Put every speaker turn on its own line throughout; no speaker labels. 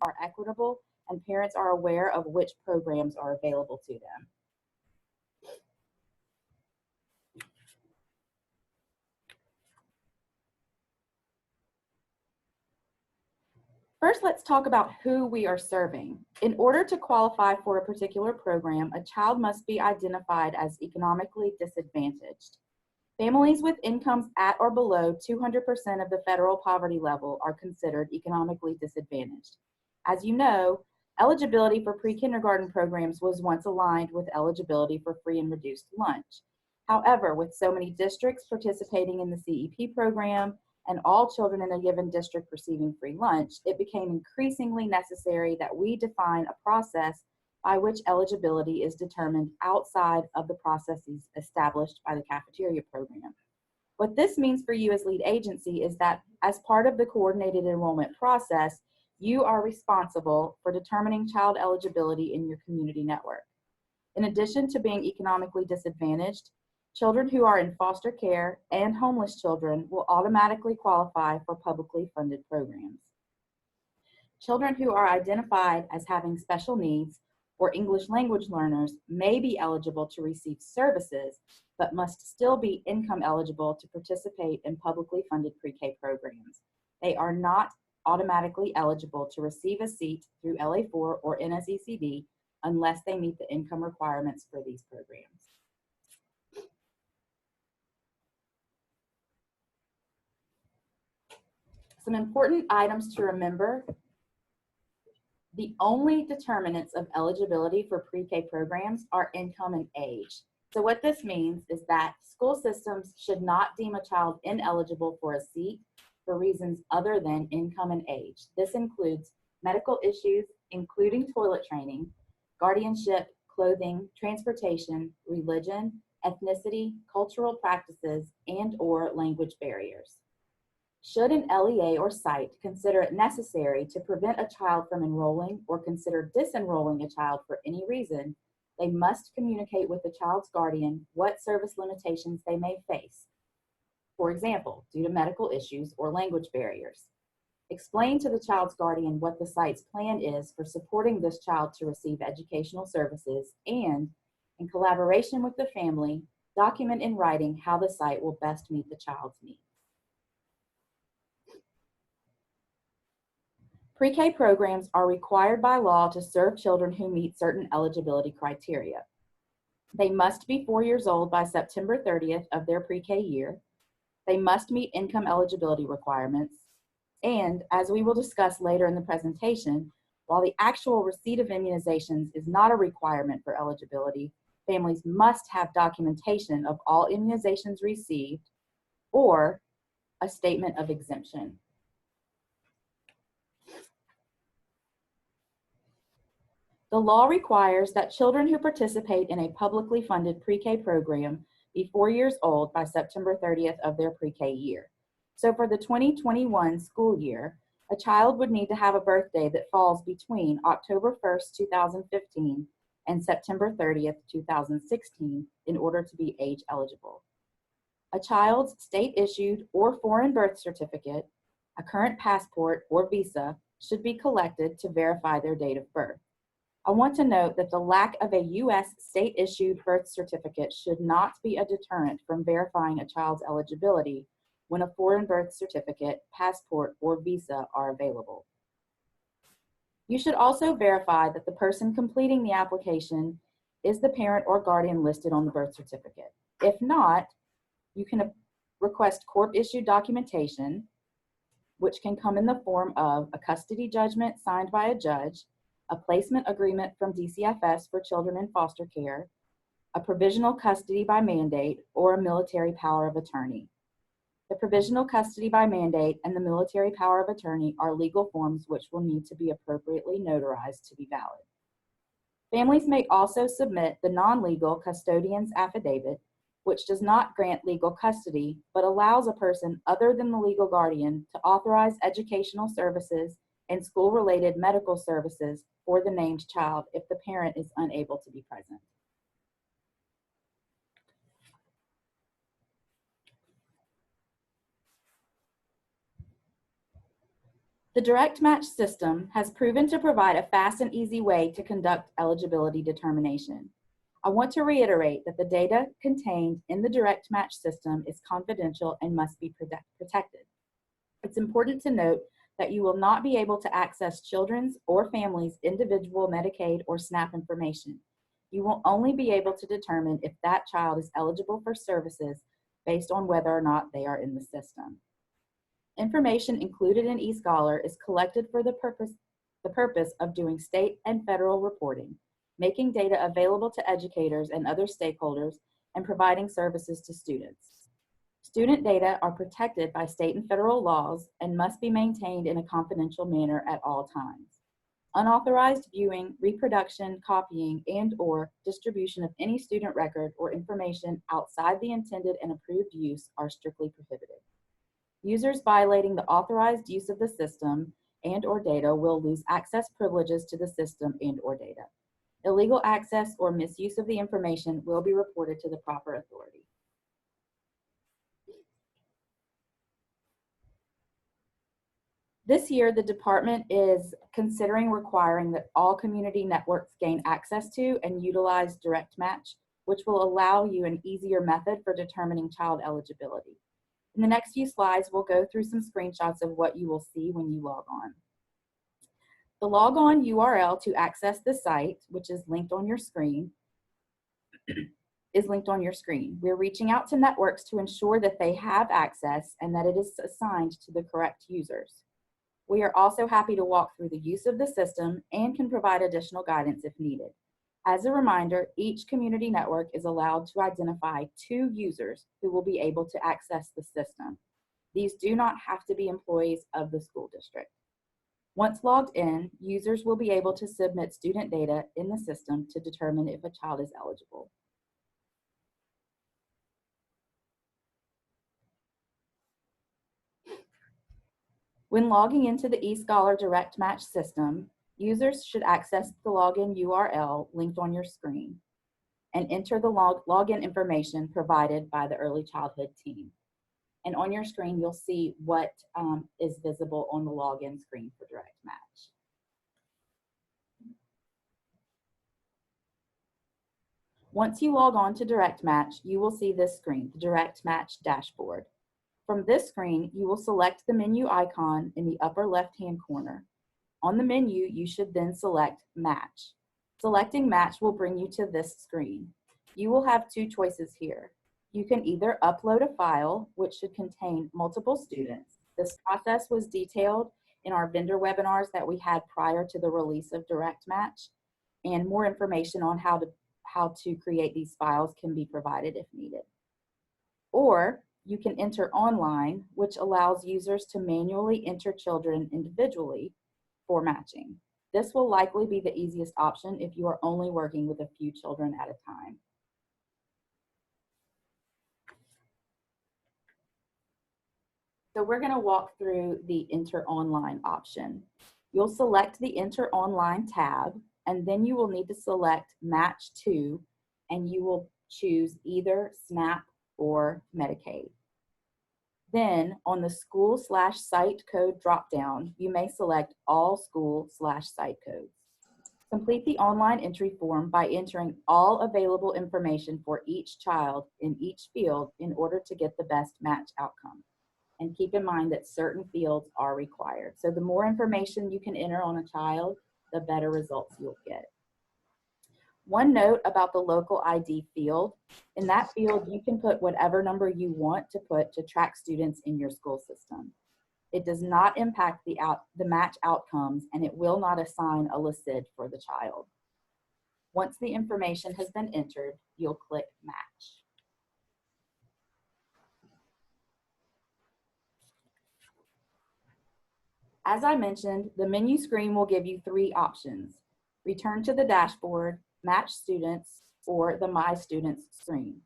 are equitable and parents are aware of which programs are available to them. First, let's talk about who we are serving. In order to qualify for a particular program, a child must be identified as economically disadvantaged. Families with incomes at or below 200% of the federal poverty level are considered economically disadvantaged. As you know, eligibility for pre-kindergarten programs was once aligned with eligibility for free and reduced lunch. However, with so many districts participating in the CEP program and all children in a given district receiving free lunch, it became increasingly necessary that we define a process by which eligibility is determined outside of the processes established by the cafeteria program. What this means for you as lead agency is that as part of the coordinated enrollment process, you are responsible for determining child eligibility in your community network. In addition to being economically disadvantaged, children who are in foster care and homeless children will automatically qualify for publicly funded programs. Children who are identified as having special needs or English language learners may be eligible to receive services, but must still be income eligible to participate in publicly funded pre-K programs. They are not automatically eligible to receive a seat through LA4 or NSECD unless they meet the income requirements for these programs. Some important items to remember. The only determinants of eligibility for pre-K programs are income and age. So what this means is that school systems should not deem a child ineligible for a seat for reasons other than income and age. This includes medical issues, including toilet training, guardianship, clothing, transportation, religion, ethnicity, cultural practices, and/or language barriers. Should an LEA or site consider it necessary to prevent a child from enrolling or consider disenrolling a child for any reason, they must communicate with the child's guardian what service limitations they may face. For example, due to medical issues or language barriers. Explain to the child's guardian what the site's plan is for supporting this child to receive educational services and, in collaboration with the family, document in writing how the site will best meet the child's needs. Pre-K programs are required by law to serve children who meet certain eligibility criteria. They must be 4 years old by September 30th of their pre-K year. They must meet income eligibility requirements. And as we will discuss later in the presentation, while the actual receipt of immunizations is not a requirement for eligibility, families must have documentation of all immunizations received or a statement of exemption. The law requires that children who participate in a publicly funded pre-K program be 4 years old by September 30th of their pre-K year. So for the 2021 school year, a child would need to have a birthday that falls between October 1st, 2015 and September 30th, 2016 in order to be age eligible. A child's state-issued or foreign birth certificate, a current passport or visa should be collected to verify their date of birth. I want to note that the lack of a U.S. state-issued birth certificate should not be a deterrent from verifying a child's eligibility when a foreign birth certificate, passport, or visa are available. You should also verify that the person completing the application is the parent or guardian listed on the birth certificate. If not, you can request court-issued documentation, which can come in the form of a custody judgment signed by a judge, a placement agreement from DCFS for children in foster care, a provisional custody by mandate, or a military power of attorney. The provisional custody by mandate and the military power of attorney are legal forms which will need to be appropriately notarized to be valid. Families may also submit the non-legal custodian's affidavit, which does not grant legal custody, but allows a person other than the legal guardian to authorize educational services and school-related medical services for the named child if the parent is unable to be present. The direct match system has proven to provide a fast and easy way to conduct eligibility determination. I want to reiterate that the data contained in the direct match system is confidential and must be protected. It's important to note that you will not be able to access children's or families' individual Medicaid or SNAP information. You will only be able to determine if that child is eligible for services based on whether or not they are in the system. Information included in eScholar is collected for the purpose of doing state and federal reporting, making data available to educators and other stakeholders, and providing services to students. Student data are protected by state and federal laws and must be maintained in a confidential manner at all times. Unauthorized viewing, reproduction, copying, and/or distribution of any student record or information outside the intended and approved use are strictly prohibited. Users violating the authorized use of the system and/or data will lose access privileges to the system and/or data. Illegal access or misuse of the information will be reported to the proper authority. This year, the department is considering requiring that all community networks gain access to and utilize direct match, which will allow you an easier method for determining child eligibility. In the next few slides, we'll go through some screenshots of what you will see when you log on. The logon URL to access the site, which is linked on your screen, We're reaching out to networks to ensure that they have access and that it is assigned to the correct users. We are also happy to walk through the use of the system and can provide additional guidance if needed. As a reminder, each community network is allowed to identify 2 users who will be able to access the system. These do not have to be employees of the school district. Once logged in, users will be able to submit student data in the system to determine if a child is eligible. When logging into the eScholar Direct Match system, users should access the login URL linked on your screen and enter the login information provided by the early childhood team. And on your screen, you'll see what is visible on the login screen for Direct Match. Once you log on to Direct Match, you will see this screen, the Direct Match dashboard. From this screen, you will select the menu icon in the upper left-hand corner. On the menu, you should then select Match. Selecting Match will bring you to this screen. You will have 2 choices here. You can either upload a file, which should contain multiple students. This process was detailed in our vendor webinars that we had prior to the release of Direct Match, and more information on how to create these files can be provided if needed. Or you can enter online, which allows users to manually enter children individually for matching. This will likely be the easiest option if you are only working with a few children at a time. So we're going to walk through the Enter Online option. You'll select the Enter Online tab, and then you will need to select Match To, and you will choose either SNAP or Medicaid. Then on the school/site code dropdown, you may select all school/site codes. Complete the online entry form by entering all available information for each child in each field in order to get the best match outcome. And keep in mind that certain fields are required. So the more information you can enter on a child, the better results you'll get. One note about the local ID field. In that field, you can put whatever number you want to put to track students in your school system. It does not impact the match outcomes, and it will not assign a LSID for the child. Once the information has been entered, you'll click Match. As I mentioned, the menu screen will give you 3 options: return to the dashboard, match students, or the My Students screen.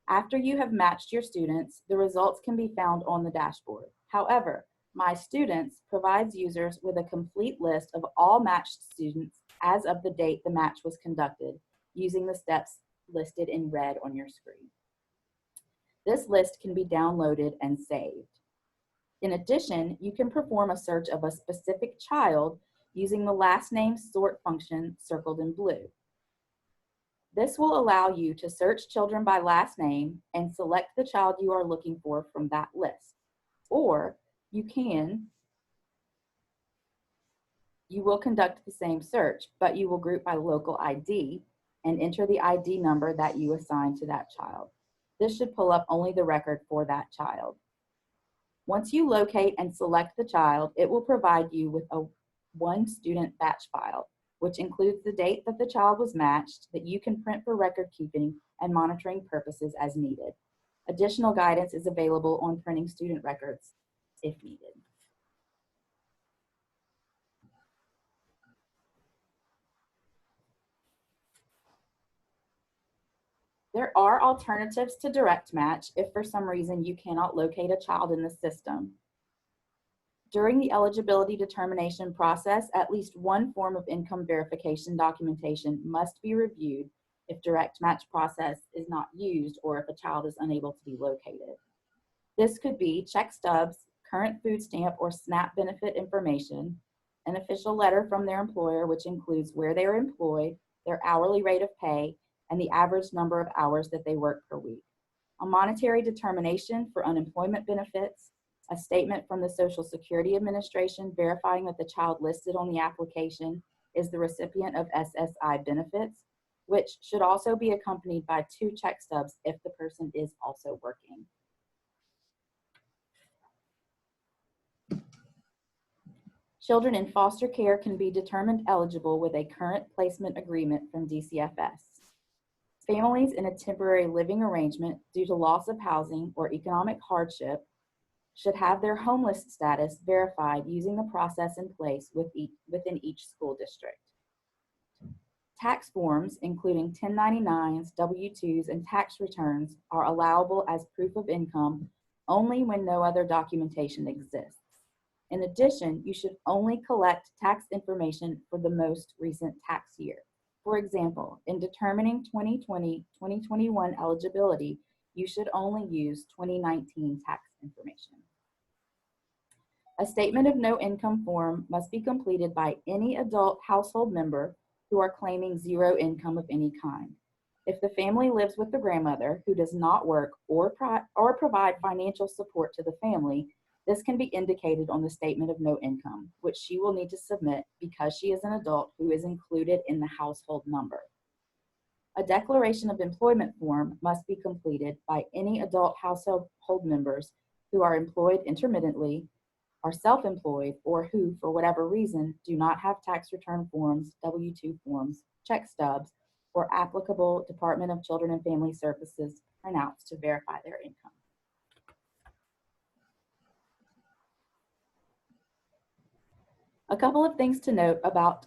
After you have matched your students, the results can be found on the dashboard. However, My Students provides users with a complete list of all matched students as of the date the match was conducted, using the steps listed in red on your screen. This list can be downloaded and saved. In addition, you can perform a search of a specific child using the last name sort function circled in blue. This will allow you to search children by last name and select the child you are looking for from that list. Or you will conduct the same search, but you will group by local ID and enter the ID number that you assign to that child. This should pull up only the record for that child. Once you locate and select the child, it will provide you with a one student batch file, which includes the date that the child was matched that you can print for record keeping and monitoring purposes as needed. Additional guidance is available on printing student records if needed. There are alternatives to direct match if for some reason you cannot locate a child in the system. During the eligibility determination process, at least one form of income verification documentation must be reviewed if direct match process is not used or if a child is unable to be located. This could be check stubs, current food stamp or SNAP benefit information, an official letter from their employer which includes where they are employed, their hourly rate of pay, and the average number of hours that they work per week, a monetary determination for unemployment benefits, a statement from the Social Security Administration verifying that the child listed on the application is the recipient of SSI benefits, which should also be accompanied by 2 check stubs if the person is also working. Children in foster care can be determined eligible with a current placement agreement from DCFS. Families in a temporary living arrangement due to loss of housing or economic hardship should have their homeless status verified using the process in place within each school district. Tax forms, including 1099s, W-2s, and tax returns, are allowable as proof of income only when no other documentation exists. In addition, you should only collect tax information for the most recent tax year. For example, in determining 2020-2021 eligibility, you should only use 2019 tax information. A statement of no income form must be completed by any adult household member who are claiming zero income of any kind. If the family lives with the grandmother who does not work or provide financial support to the family, this can be indicated on the statement of no income, which she will need to submit because she is an adult who is included in the household number. A declaration of employment form must be completed by any adult household members who are employed intermittently, are self-employed, or who, for whatever reason, do not have tax return forms, W-2 forms, check stubs, or applicable Department of Children and Family Services printouts to verify their income. A couple of things to note about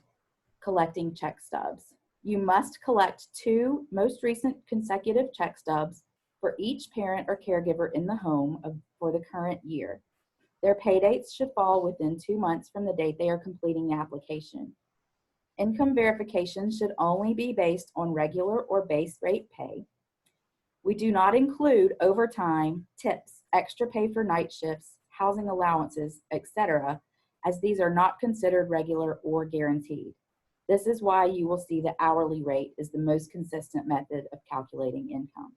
collecting check stubs. You must collect 2 most recent consecutive check stubs for each parent or caregiver in the home for the current year. Their pay dates should fall within 2 months from the date they are completing the application. Income verification should only be based on regular or base rate pay. We do not include overtime, tips, extra pay for night shifts, housing allowances, etc., as these are not considered regular or guaranteed. This is why you will see the hourly rate is the most consistent method of calculating income.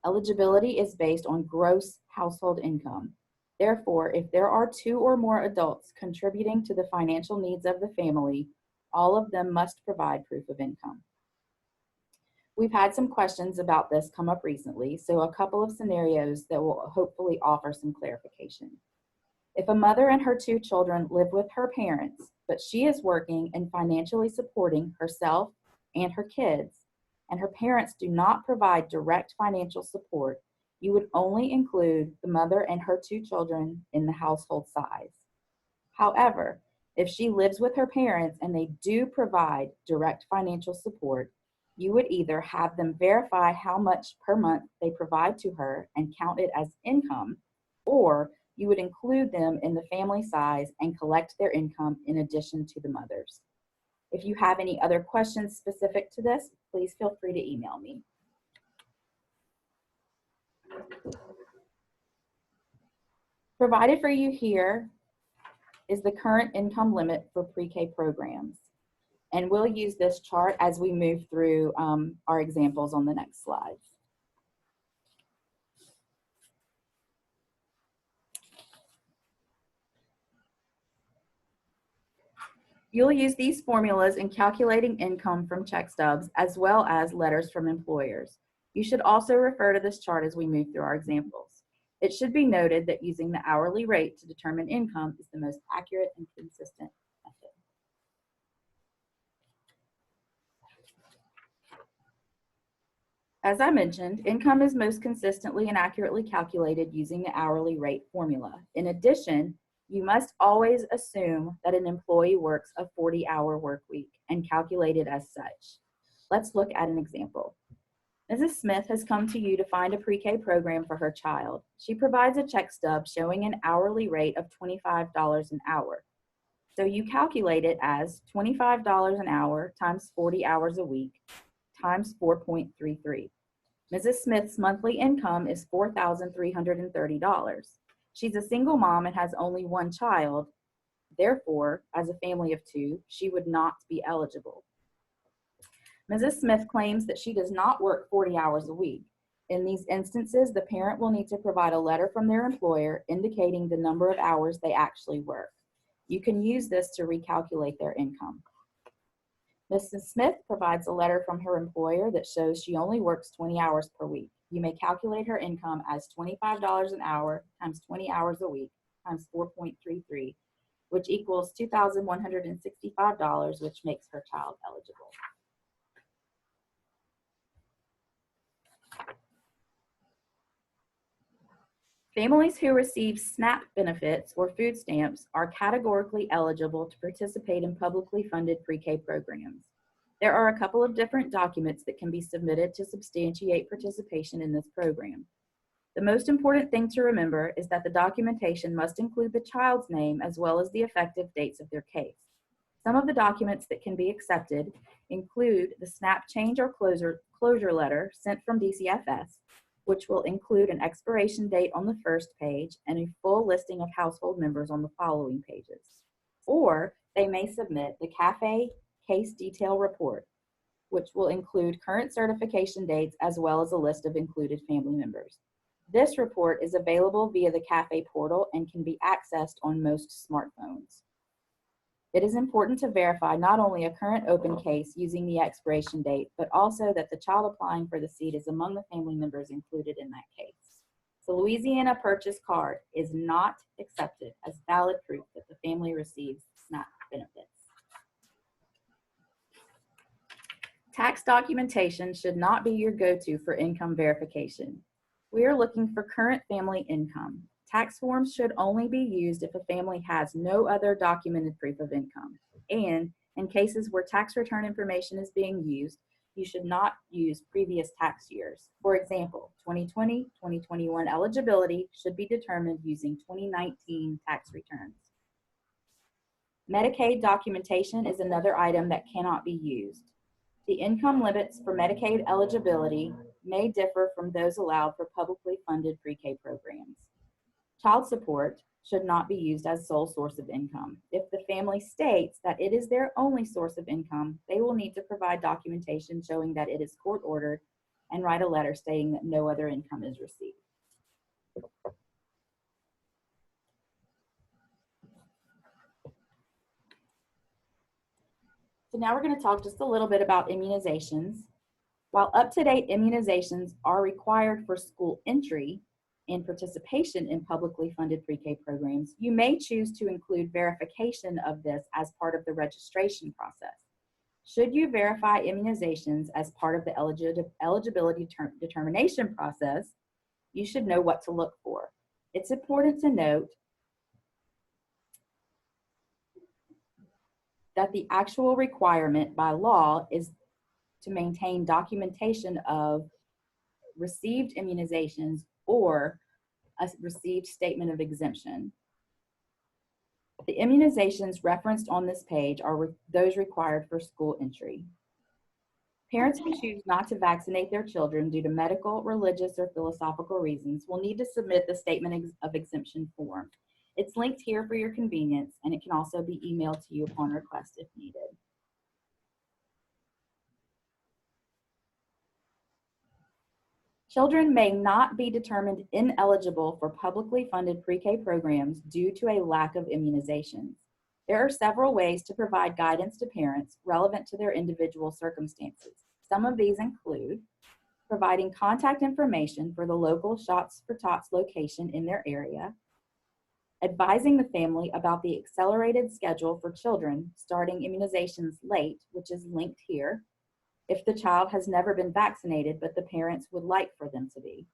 Eligibility is based on gross household income. Therefore, if there are 2 or more adults contributing to the financial needs of the family, all of them must provide proof of income. We've had some questions about this come up recently, so a couple of scenarios that will hopefully offer some clarification. If a mother and her 2 children live with her parents, but she is working and financially supporting herself and her kids, and her parents do not provide direct financial support, you would only include the mother and her 2 children in the household size. However, if she lives with her parents and they do provide direct financial support, you would either have them verify how much per month they provide to her and count it as income, or you would include them in the family size and collect their income in addition to the mother's. If you have any other questions specific to this, please feel free to email me. Provided for you here is the current income limit for pre-K programs. And we'll use this chart as we move through our examples on the next slides. You'll use these formulas in calculating income from check stubs as well as letters from employers. You should also refer to this chart as we move through our examples. It should be noted that using the hourly rate to determine income is the most accurate and consistent method. As I mentioned, income is most consistently and accurately calculated using the hourly rate formula. In addition, you must always assume that an employee works a 40-hour work week and calculate it as such. Let's look at an example. Mrs. Smith has come to you to find a pre-K program for her child. She provides a check stub showing an hourly rate of $25 an hour. So you calculate it as $25 an hour times 40 hours a week times 4.33. Mrs. Smith's monthly income is $4,330. She's a single mom and has only one child. Therefore, as a family of two, she would not be eligible. Mrs. Smith claims that she does not work 40 hours a week. In these instances, the parent will need to provide a letter from their employer indicating the number of hours they actually work. You can use this to recalculate their income. Mrs. Smith provides a letter from her employer that shows she only works 20 hours per week. You may calculate her income as $25 an hour times 20 hours a week times 4.33, which equals $2,165, which makes her child eligible. Families who receive SNAP benefits or food stamps are categorically eligible to participate in publicly funded pre-K programs. There are a couple of different documents that can be submitted to substantiate participation in this program. The most important thing to remember is that the documentation must include the child's name as well as the effective dates of their case. Some of the documents that can be accepted include the SNAP change or closure letter sent from DCFS, which will include an expiration date on the first page and a full listing of household members on the following pages. Or they may submit the CAFE case detail report, which will include current certification dates as well as a list of included family members. This report is available via the CAFE portal and can be accessed on most smartphones. It is important to verify not only a current open case using the expiration date, but also that the child applying for the seat is among the family members included in that case. The Louisiana purchase card is not accepted as valid proof that the family receives SNAP benefits. Tax documentation should not be your go-to for income verification. We are looking for current family income. Tax forms should only be used if a family has no other documented proof of income. And in cases where tax return information is being used, you should not use previous tax years. For example, 2020, 2021 eligibility should be determined using 2019 tax returns. Medicaid documentation is another item that cannot be used. The income limits for Medicaid eligibility may differ from those allowed for publicly funded pre-K programs. Child support should not be used as sole source of income. If the family states that it is their only source of income, they will need to provide documentation showing that it is court ordered and write a letter stating that no other income is received. So now we're going to talk just a little bit about immunizations. While up-to-date immunizations are required for school entry and participation in publicly funded pre-K programs, you may choose to include verification of this as part of the registration process. Should you verify immunizations as part of the eligibility determination process, you should know what to look for. It's important to note that the actual requirement by law is to maintain documentation of received immunizations or a received statement of exemption. The immunizations referenced on this page are those required for school entry. Parents who choose not to vaccinate their children due to medical, religious, or philosophical reasons will need to submit the Statement of Exemption form. It's linked here for your convenience, and it can also be emailed to you upon request if needed. Children may not be determined ineligible for publicly funded pre-K programs due to a lack of immunizations. There are several ways to provide guidance to parents relevant to their individual circumstances. Some of these include providing contact information for the local Shots for Tots location in their area, advising the family about the accelerated schedule for children starting immunizations late, which is linked here, if the child has never been vaccinated but the parents would like for them to be,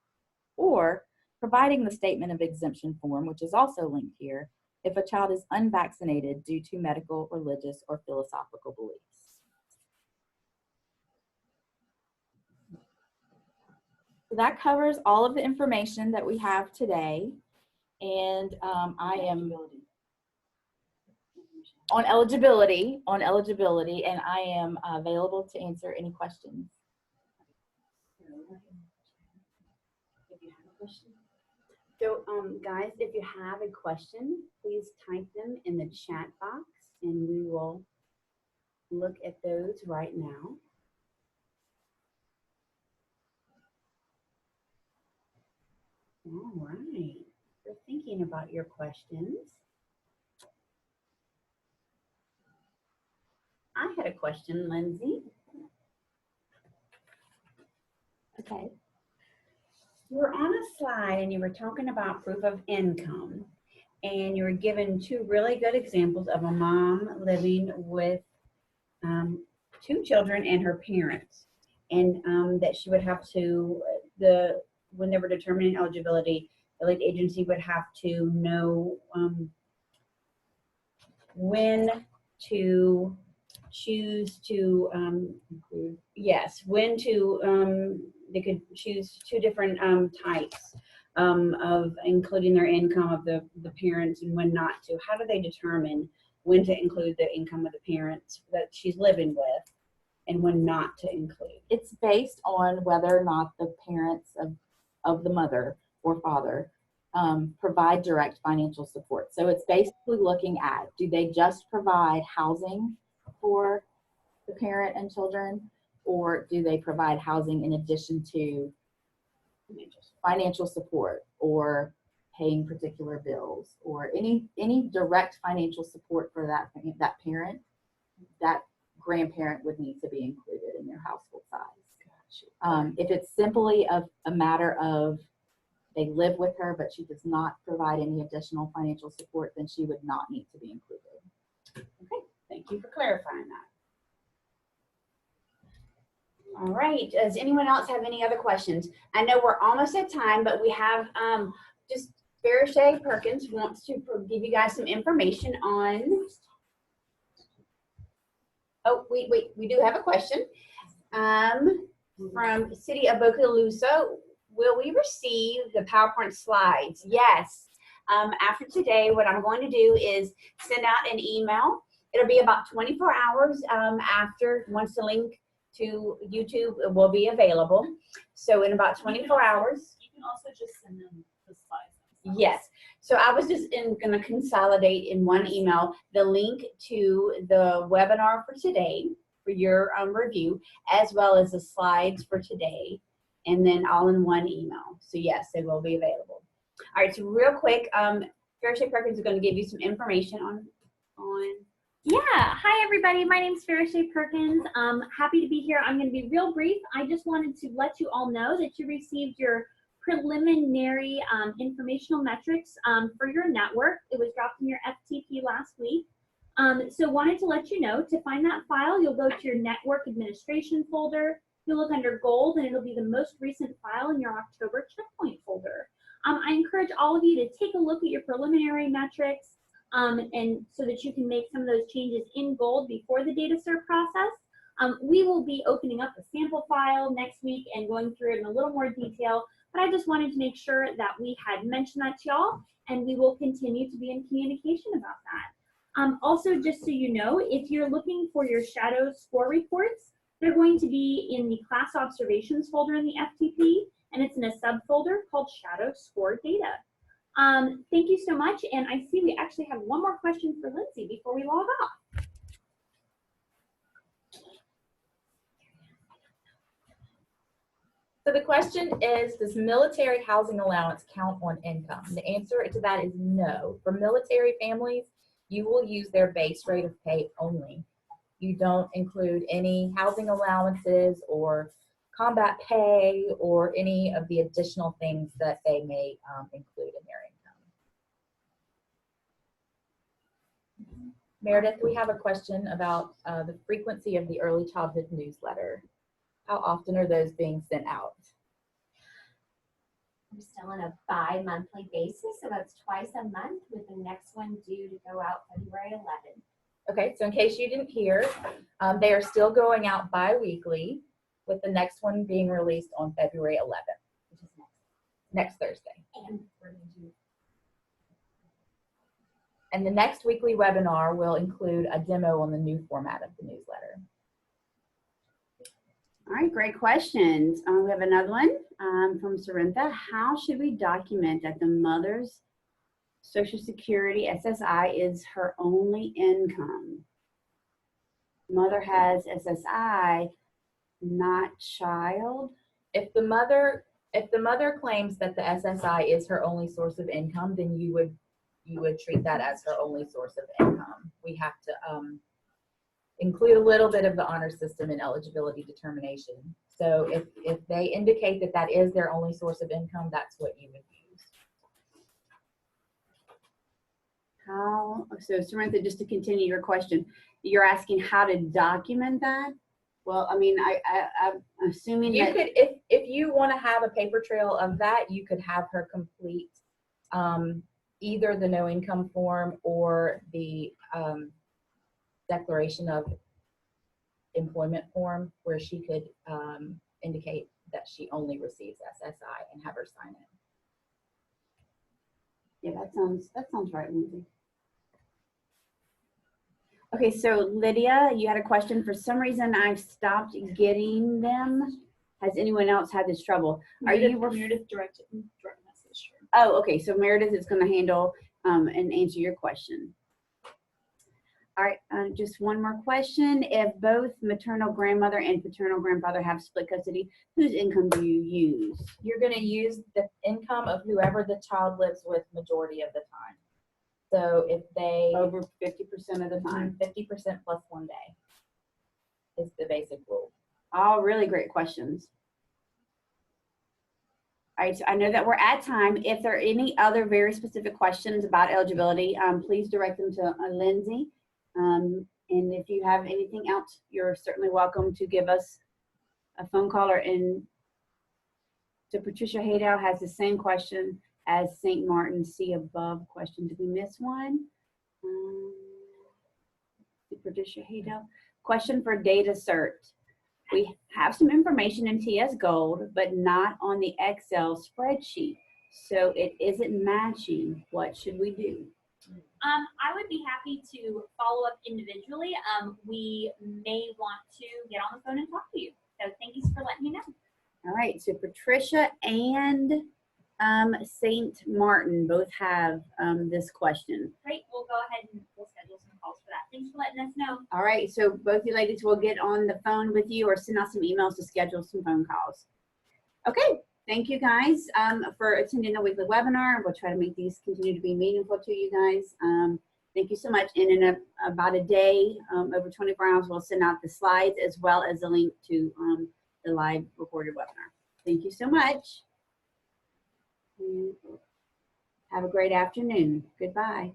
or providing the Statement of Exemption form, which is also linked here, if a child is unvaccinated due to medical, religious, or philosophical beliefs. So that covers all of the information that we have today, and I am on eligibility, and I am available to answer any questions.
So, guys, if you have a question, please type them in the chat box and we will look at those right now. All right. You're thinking about your questions. I had a question, Lindsay.
Okay.
You were on a slide and you were talking about proof of income, and you were given two really good examples of a mom living with 2 children and her parents, and that she would have to, when they were determining eligibility, the lead agency would have to know when to choose to when to they could choose 2 different types of including their income of the parents and when not to. How do they determine when to include the income of the parents that she's living with and when not to include?
It's based on whether or not the parents of the mother or father provide direct financial support. So it's basically looking at, do they just provide housing for the parent and children, or do they provide housing in addition to financial support or paying particular bills or any direct financial support for that parent? That grandparent would need to be included in their household size. If it's simply a matter of they live with her, but she does not provide any additional financial support, then she would not need to be included.
Okay, thank you for clarifying that. All right, does anyone else have any other questions? I know we're almost at time, but we have just Farishay Perkins wants to give you guys some information on, oh, we do have a question from City of Bogalusa. Will we receive the PowerPoint slides? Yes. After today, what I'm going to do is send out an email. It'll be about 24 hours after, once the link to YouTube will be available. So in about 24 hours.
You can also just send them the slides.
Yes. So I was just going to consolidate in one email the link to the webinar for today for your review, as well as the slides for today, and then all in one email. So yes, they will be available. All right, so real quick, Farishay Perkins is going to give you some information on.
Yeah, hi everybody, my name is Farishay Perkins. Happy to be here. I'm going to be real brief. I just wanted to let you all know that you received your preliminary informational metrics for your network. It was dropped in your FTP last week. So wanted to let you know, to find that file, you'll go to your network administration folder. You'll look under gold and it'll be the most recent file in your October checkpoint folder. I encourage all of you to take a look at your preliminary metrics and so that you can make some of those changes in gold before the data cert process. We will be opening up a sample file next week and going through it in a little more detail, but I just wanted to make sure that we had mentioned that to y'all, and we will continue to be in communication about that. Also, just so you know, if you're looking for your shadow score reports, They're going to be in the class observations folder in the FTP, and it's in a subfolder called Shadow Score Data. Thank you so much, and I see we actually have one more question for Lindsay before we log off.
So the question is, does military housing allowance count on income? The answer to that is no. For military families, you will use their base rate of pay only. You don't include any housing allowances or combat pay or any of the additional things that they may include in their income. Meredith, we have a question about the frequency of the early childhood newsletter. How often are those being sent out?
We're still on a bi-monthly basis, so that's twice a month, with the next one due to go out February 11th.
Okay, so in case you didn't hear, they are still going out bi-weekly, with the next one being released on February 11th, which is next Thursday.
And we're going to do
And the next weekly webinar will include a demo on the new format of the newsletter.
All right, great questions. We have another one from Sorintha. How should we document that the mother's Social Security SSI is her only income? Mother has SSI, not child.
If the mother claims that the SSI is her only source of income, then you would treat that as her only source of income. We have to include a little bit of the honor system in eligibility determination. So if they indicate that that is their only source of income, that's what you would use.
So Samantha, just to continue your question, you're asking how to document that? Well, I mean, I'm assuming
You
that
could, if you want to have a paper trail of that, you could have her complete either the no income form or the declaration of employment form, where she could indicate that she only receives SSI and have her sign it.
Yeah, that sounds right, Lindsay. Okay, so Lydia, you had a question. For some reason, I've stopped getting them. Has anyone else had this trouble?
Meredith direct message.
Oh, okay. So Meredith is going to handle and answer your question. All right, just one more question. If both maternal grandmother and paternal grandfather have split custody, whose income do you use?
You're going to use the income of whoever the child lives with majority of the time. So if they
Over 50% of the time.
50% plus 1 day is the basic rule.
All really great questions. All right, so I know that we're at time. If there are any other very specific questions about eligibility, please direct them to Lindsay. And if you have anything else, you're certainly welcome to give us a phone call or in. So Patricia Haydow has the same question as St. Martin. See above question. Did we miss one? Patricia Haydow. Question for data cert. We have some information in TS Gold, but not on the Excel spreadsheet. So it isn't matching. What should we do?
I would be happy to follow up individually. We may want to get on the phone and talk to you. So thank you for letting me know.
All right, so Patricia and St. Martin both have this question.
Great, we'll go ahead and we'll schedule some calls for that. Thanks for letting us know.
All right, so both you ladies will get on the phone with you or send out some emails to schedule some phone calls. Okay, thank you guys for attending the weekly webinar. We'll try to make these continue to be meaningful to you guys. Thank you so much. And in about a day, over 24 hours, we'll send out the slides as well as a link to the live recorded webinar. Thank you so much. Have a great afternoon. Goodbye.